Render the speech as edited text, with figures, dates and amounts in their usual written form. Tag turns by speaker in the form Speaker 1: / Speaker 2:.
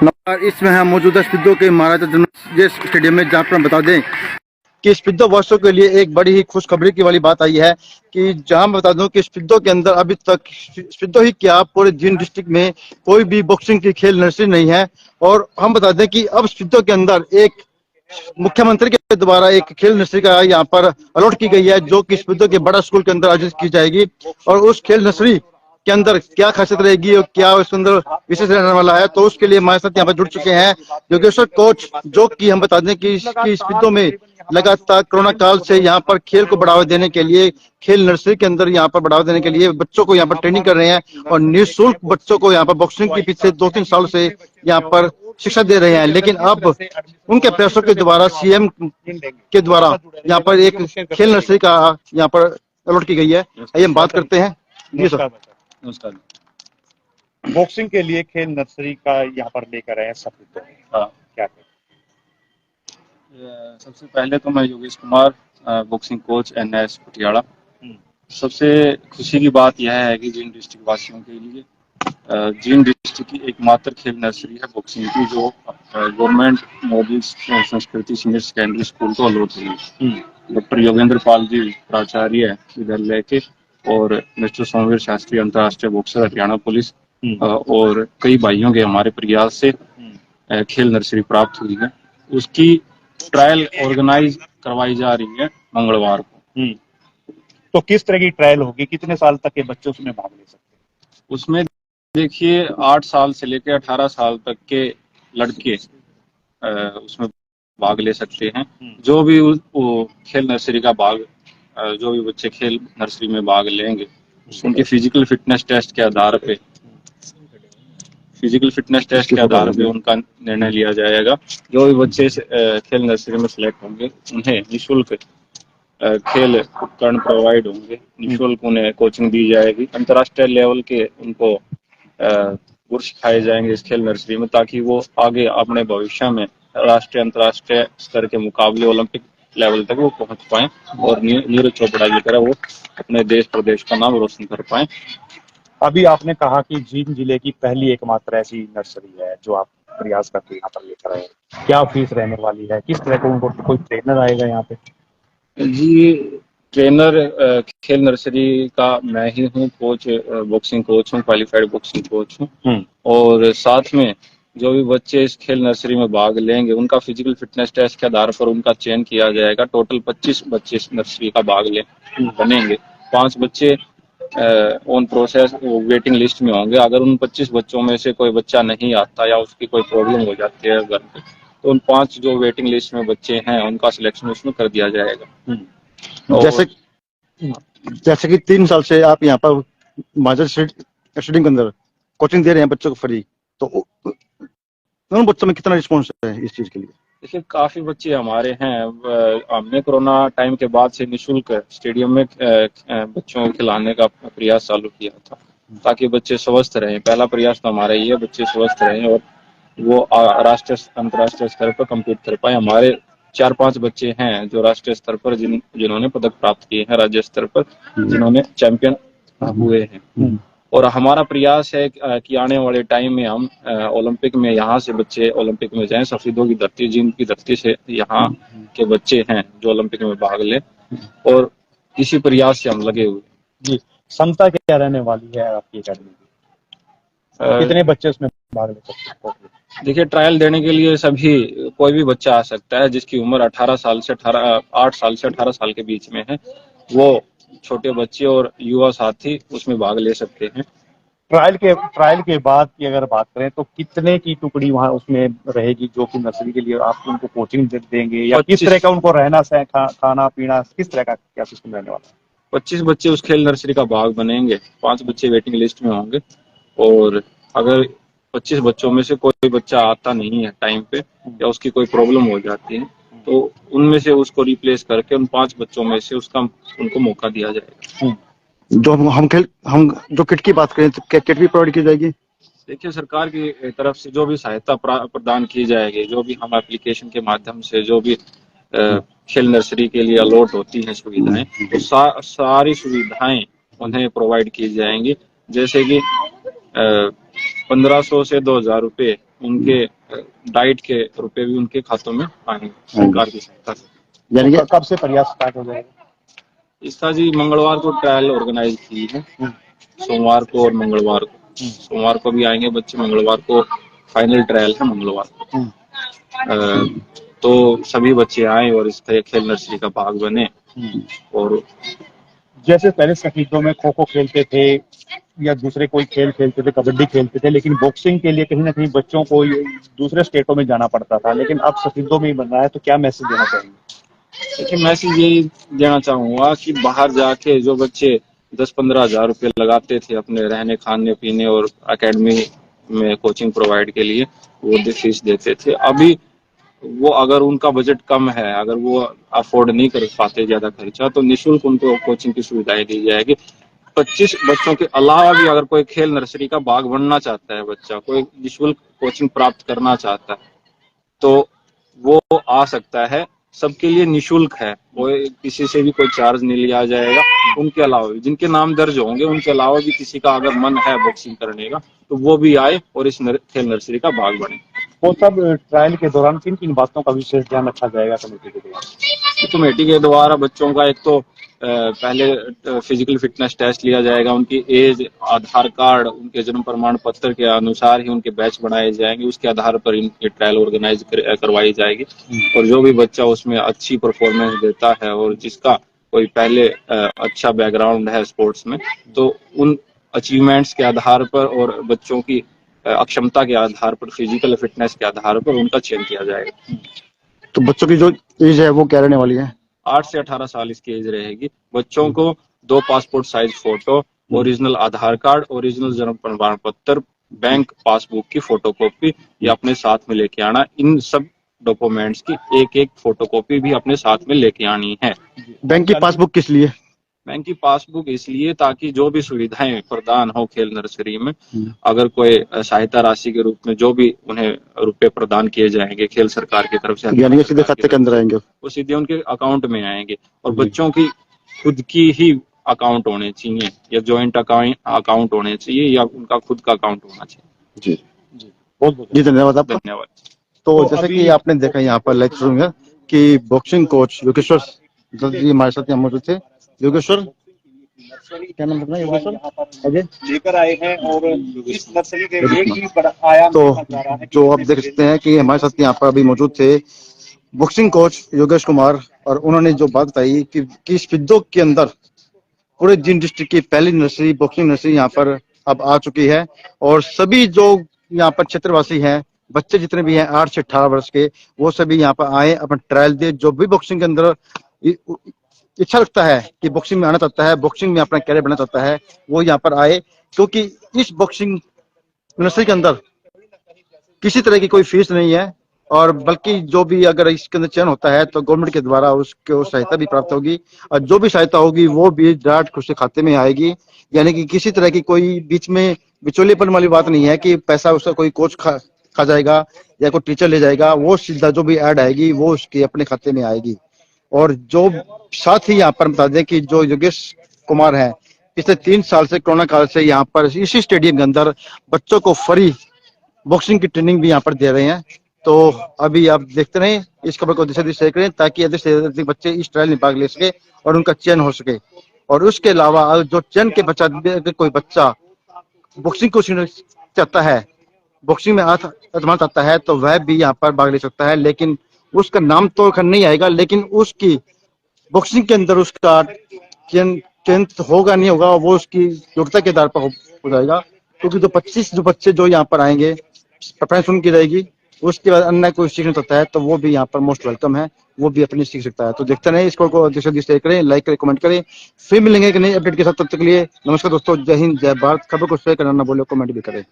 Speaker 1: नमस्कार, इसमें हम मौजूदा स्पिद्दो के महाराजा जनरल स्टेडियम में, जहाँ पर हम बता दें कि स्पिद्दो वासियों के लिए एक बड़ी ही खुशखबरी की वाली बात आई है कि जहां मैं बता दूं कि स्पिद्दो के अंदर अभी तक, स्पिद्दो ही क्या पूरे जींद डिस्ट्रिक्ट में कोई भी बॉक्सिंग की खेल नर्सरी नहीं है। और हम बता दें कि अब स्पिद्दो के अंदर एक मुख्यमंत्री के द्वारा एक खेल नर्सरी का यहाँ पर अलॉट की गई है, जो कि स्पिद्दो के बड़ा स्कूल के अंदर आयोजित की जाएगी। और उस खेल नर्सरी के अंदर क्या खासियत रहेगी और क्या उसके अंदर विशेष रहने वाला है, तो उसके लिए हमारे साथ यहाँ पर जुड़ चुके हैं योगेश्वर कोच, जो कि हम बता दें कि स्पिद्दो में लगातार कोरोना काल से यहाँ पर खेल को बढ़ावा देने के लिए, खेल नर्सरी के अंदर यहाँ पर बढ़ावा देने के लिए बच्चों को यहाँ पर ट्रेनिंग कर रहे हैं और निःशुल्क बच्चों को यहाँ पर बॉक्सिंग के पीछे 2-3 साल से यहाँ पर शिक्षा दे रहे हैं। लेकिन अब उनके प्रयासों के द्वारा सीएम के द्वारा यहाँ पर एक खेल नर्सरी का यहाँ पर अलॉट की गई है। आइए हम बात करते हैं। जी सर,
Speaker 2: नमस्कार। बॉक्सिंग के लिए खेल नर्सरी का यहाँ पर लेकर आए हैं सब। हाँ, क्या
Speaker 3: सबसे पहले तो मैं Yogesh Kumar, boxing coach NS Patiala. सबसे खुशी की बात यह है कि जींद डिस्ट्रिक्ट वासियों के लिए जींद डिस्ट्रिक्ट की एकमात्र खेल नर्सरी है बॉक्सिंग की, जो गवर्नमेंट मॉडल संस्कृति सीनियर सेकेंडरी स्कूल को अलॉट हुई है। डॉक्टर योगेंद्र पाल जी प्राचार्य विद्यालय के और मिस्टर सोमवीर शास्त्री अंतर्राष्ट्रीय बॉक्सर हरियाणा पुलिस और कई भाइयों के हमारे प्रयास से खेल नर्सरी प्राप्त हुई है। उसकी ट्रायल ऑर्गेनाइज करवाई जा रही है मंगलवार को।
Speaker 2: तो किस तरह की ट्रायल होगी, कितने साल तक के बच्चे उसमें भाग ले सकते हैं?
Speaker 3: उसमें देखिए 8 साल से लेकर 18 साल तक के लड़के उसमें भाग ले सकते हैं। जो भी खेल नर्सरी का भाग, जो भी बच्चे खेल नर्सरी में भाग लेंगे, उनके फिजिकल फिटनेस टेस्ट के आधार पे उनका निर्णय लिया जाएगा। जो भी बच्चे खेल नर्सरी में सिलेक्ट होंगे, उन्हें निःशुल्क खेल उपकरण प्रोवाइड होंगे, निःशुल्क उन्हें कोचिंग दी जाएगी। अंतर्राष्ट्रीय लेवल के उनको गुर सिखाए जाएंगे इस खेल नर्सरी में, ताकि वो आगे अपने भविष्य में राष्ट्रीय अंतर्राष्ट्रीय स्तर के मुकाबले ओलंपिक लेवल तक वो पहुंच पाएं और नीरज चोपड़ा की तरह वो अपने देश प्रदेश का नाम रोशन कर पाएं।
Speaker 2: अभी आपने कहा कि जींद जिले की पहली एकमात्र ऐसी नर्सरी है जो आप प्रयास करके यहाँ पर लेकर आए। क्या फीस रहने वाली है, किस तरह को उनको कोई ट्रेनर आएगा यहाँ पे?
Speaker 3: जी, ट्रेनर खेल नर्सरी का मैं ही हूँ, कोच, बॉक्सिंग कोच हूँ, क्वालिफाइड बॉक्सिंग कोच हूँ। और साथ में जो भी बच्चे इस खेल नर्सरी में भाग लेंगे, उनका फिजिकल फिटनेस टेस्ट के आधार पर उनका चयन किया जाएगा। टोटल 25 बच्चे इस नर्सरी का भाग बनेंगे। 5 बच्चे ऑन प्रोसेस वेटिंग लिस्ट में होंगे। अगर उन 25 बच्चों में से कोई बच्चा नहीं आता या उसकी कोई प्रॉब्लम हो जाती है घर पे, तो उन 5 जो वेटिंग लिस्ट में बच्चे हैं, उनका सिलेक्शन उसमें कर दिया जाएगा।
Speaker 1: जैसे कि 3 साल से आप यहाँ पर माजर स्टेडियम के अंदर कोचिंग दे रहे हैं बच्चों को फ्री, तो उन बच्चों में कितना रिस्पॉन्स है इस चीज के लिए?
Speaker 3: देखिए, काफी बच्चे हमारे हैं। हमने कोरोना टाइम के बाद से निःशुल्क स्टेडियम में बच्चों को खिलाने का प्रयास चालू किया था, ताकि बच्चे स्वस्थ रहें। पहला प्रयास तो हमारा ये है, बच्चे स्वस्थ रहें और वो राष्ट्रीय अंतर्राष्ट्रीय स्तर पर कम्पीट कर पाए। हमारे 4-5 बच्चे हैं जो राष्ट्रीय स्तर पर जिन्होंने पदक प्राप्त किए हैं, राज्य स्तर पर जिन्होंने चैंपियन हुए हैं। और हमारा प्रयास है कि आने वाले टाइम में हम ओलंपिक में यहाँ से बच्चे ओलंपिक में जाएं। सफेदों की धरती, जींद की धरती से यहाँ के बच्चे हैं जो ओलंपिक में भाग लें, और इसी प्रयास से हम लगे हुए।
Speaker 2: जी, क्षमता क्या रहने वाली है आपकी अकेडमी की? कितने बच्चे उसमें भाग ले सकते हैं?
Speaker 3: देखिए, ट्रायल देने के लिए कोई भी बच्चा आ सकता है जिसकी उम्र 8 साल से 18 साल के बीच में है। वो छोटे बच्चे और युवा साथी उसमें भाग ले सकते हैं।
Speaker 2: ट्रायल के बाद की अगर बात करें तो कितने की टुकड़ी वहाँ उसमें रहेगी जो कि नर्सरी के लिए आप उनको कोचिंग देंगे, या किस तरह का उनको रहना खाना पीना, किस तरह का क्या सिस्टम रहने वाला है?
Speaker 3: 25 बच्चे उस खेल नर्सरी का भाग बनेंगे। 5 बच्चे वेटिंग लिस्ट में होंगे, और अगर 25 बच्चों में से कोई बच्चा आता नहीं है टाइम पे या उसकी कोई प्रॉब्लम हो जाती है, तो उनमें से उसको रिप्लेस करके उन 5 बच्चों में से उनको मौका दिया जाएगा।
Speaker 1: जो हम जो किट की बात करें, तो क्या किट भी प्रोवाइड की जाएगी?
Speaker 3: देखिए, सरकार की तरफ से जो भी सहायता प्रदान की जाएगी, जो भी हम एप्लीकेशन के माध्यम से जो भी खेल नर्सरी के लिए अलॉट होती हैं सुविधाएं, तो सारी सुविधाएं उन्हें प्रोवाइड की जाएंगी। जैसे कि 1500 से 2000 रुपए उनके डाइट के रुपए भी उनके खातों में आएंगे सरकार की सहायता से।
Speaker 1: यानी कि
Speaker 2: तो कब से प्रयास स्टार्ट हो जाएगा?
Speaker 3: इसका जी मंगलवार को ट्रायल ऑर्गेनाइज की है, सोमवार को और मंगलवार को। सोमवार को भी आएंगे बच्चे, मंगलवार को फाइनल ट्रायल है मंगलवार को। तो सभी बच्चे आए और इस तरह खेल नर्सरी का भाग बने। और
Speaker 2: जैसे पहले शहीदों में खो खो खेलते थे या दूसरे कोई खेल खेलते थे, कबड्डी खेलते थे, लेकिन बॉक्सिंग के लिए कहीं ना कहीं बच्चों को दूसरे स्टेटों में जाना पड़ता था, लेकिन अब शहीदों में ही बन रहा है, तो क्या मैसेज देना चाहेंगे?
Speaker 3: देखिए, मैसेज यही देना चाहूंगा कि बाहर जाके जो बच्चे 10-15 हजार रुपये लगाते थे अपने रहने खाने पीने और एकेडमी में कोचिंग प्रोवाइड के लिए, वो फीस देते थे, अभी वो अगर उनका बजट कम है, अगर वो अफोर्ड नहीं कर पाते ज्यादा खर्चा, तो निःशुल्क उनको कोचिंग की सुविधाएं दी जाएगी। 25 बच्चों के अलावा भी अगर कोई खेल नर्सरी का भाग बनना चाहता है, बच्चा कोई निःशुल्क कोचिंग प्राप्त करना चाहता है, तो वो आ सकता है। सबके लिए निःशुल्क है, वो किसी से भी कोई चार्ज नहीं लिया जाएगा। उनके अलावा भी जिनके नाम दर्ज होंगे, उनके अलावा भी किसी का अगर मन है बॉक्सिंग करने का, तो वो भी आए और इस खेल नर्सरी का भाग बने।
Speaker 2: वो सब ट्रायल के दौरान किन किन बातों का विशेष ध्यान रखा जाएगा कमेटी के द्वारा?
Speaker 3: कमेटी के द्वारा बच्चों का एक तो पहले फिजिकल फिटनेस टेस्ट लिया जाएगा, उनकी एज, आधार कार्ड, उनके जन्म प्रमाण पत्र के अनुसार ही उनके बैच बनाए जाएंगे, उसके आधार पर इनकी ट्रायल ऑर्गेनाइज करवाई जाएगी। और जो भी बच्चा उसमें अच्छी परफॉर्मेंस देता है और जिसका कोई पहले अच्छा बैकग्राउंड है स्पोर्ट्स में, तो उन अचीवमेंट्स के आधार पर और बच्चों की अक्षमता के आधार पर, फिजिकल फिटनेस के आधार पर उनका चयन किया जाएगा।
Speaker 1: तो बच्चों की जो एज है वो क्या रहने वाली है?
Speaker 3: 8 से 18 साल इसकी एज रहेगी। बच्चों को 2 पासपोर्ट साइज फोटो, ओरिजिनल आधार कार्ड, ओरिजिनल जन्म प्रमाण पत्र, बैंक पासबुक की फोटोकॉपी ये अपने साथ में लेके आना। इन सब डॉक्यूमेंट्स की एक एक फोटोकॉपी भी अपने साथ में लेके आनी है।
Speaker 1: बैंक की पासबुक किस लिए?
Speaker 3: बैंक की पासबुक इसलिए ताकि जो भी सुविधाएं प्रदान हो खेल नर्सरी में, अगर कोई सहायता राशि के रूप में जो भी उन्हें रुपए प्रदान किए जाएंगे खेल सरकार की तरफ से,
Speaker 1: यानी सीधे खाते के अंदर आएंगे,
Speaker 3: वो सीधे उनके अकाउंट में आएंगे। और बच्चों की खुद की ही अकाउंट होने चाहिए, या ज्वाइंट अकाउंट होने चाहिए, या उनका खुद का अकाउंट होना चाहिए।
Speaker 1: जी जी, बहुत बहुत जी, धन्यवाद आपका।
Speaker 3: धन्यवाद।
Speaker 1: तो जैसे कि आपने देखा यहाँ पर लेक्चर में कि बॉक्सिंग कोच योगेश्वर जी हमारे साथ यहाँ मौजूद थे। योगेश्वर, क्या नाम अपना? योगेश्वर अजय
Speaker 2: लेकर आए हैं और इस नर्सरी के एक ही बड़ा आयाम
Speaker 1: तो
Speaker 2: जा रहा है।
Speaker 1: जो आप देख सकते हैं कि हमारे साथ यहाँ पर अभी मौजूद थे बॉक्सिंग कोच योगेश कुमार, और उन्होंने जो बात बताई कि सिद्धों के अंदर पूरे जींद डिस्ट्रिक्ट की पहली नर्सरी, बॉक्सिंग नर्सरी यहाँ पर अब आ चुकी है। और सभी जो यहाँ पर क्षेत्रवासी हैं, बच्चे जितने भी हैं 8 से 18 वर्ष के, वो सभी यहाँ पर आए, अपना ट्रायल दे। जो भी बॉक्सिंग के अंदर इच्छा रखता है कि बॉक्सिंग में आना चाहता है, बॉक्सिंग में अपना कैरियर बनाना चाहता है, वो यहाँ पर आए, क्योंकि इस बॉक्सिंग नर्सरी के अंदर किसी तरह की कोई फीस नहीं है। और बल्कि जो भी अगर इसके अंदर चयन होता है तो गवर्नमेंट के द्वारा उसको सहायता भी प्राप्त होगी, और जो भी सहायता होगी वो भी डायरेक्ट उसके खाते में आएगी। यानी कि किसी तरह की कोई बीच में बिचौलेपन वाली बात नहीं है कि पैसा उसका कोई कोच खा जाएगा या कोई टीचर ले जाएगा। वो सीधा जो भी ऐड आएगी वो उसके अपने खाते में आएगी। और जो साथ ही यहाँ पर बता दें कि जो योगेश कुमार है, पिछले 3 साल से कोरोना काल से यहाँ पर इसी स्टेडियम के अंदर बच्चों को फ्री बॉक्सिंग की ट्रेनिंग भी यहाँ पर दे रहे हैं। तो अभी आप देखते रहें, इस खबर को अधिक से अधिक शेयर करें ताकि अधिक से अधिक बच्चे इस ट्रायल में भाग ले सके और उनका चयन हो सके। और उसके अलावा जो चयन के पश्चात अगर कोई बच्चा बॉक्सिंग को चाहता है, बॉक्सिंग में आजमाना चाहता है, तो वह भी यहाँ पर भाग ले सकता है। लेकिन उसका नाम तो नहीं आएगा, लेकिन उसकी बॉक्सिंग के अंदर उसका चयन होगा नहीं होगा, वो उसकी योग्यता के आधार पर हो जाएगा। क्योंकि जो 25 जो बच्चे जो यहाँ पर आएंगे, प्रेफरेंस उनकी रहेगी। उसके बाद अन्य कोई सीखना चाहता है तो वो भी यहाँ पर मोस्ट वेलकम है, वो भी अपनी सीख सकता है। तो देखते रहे, इसको शेयर करें, लाइक करें, कमेंट करें। फिर मिलेंगे कि नई अपडेट के साथ, तब तक के लिए नमस्कार दोस्तों, जय हिंद, जय भारत। खबर को शेयर करना ना बोले, कमेंट भी करें।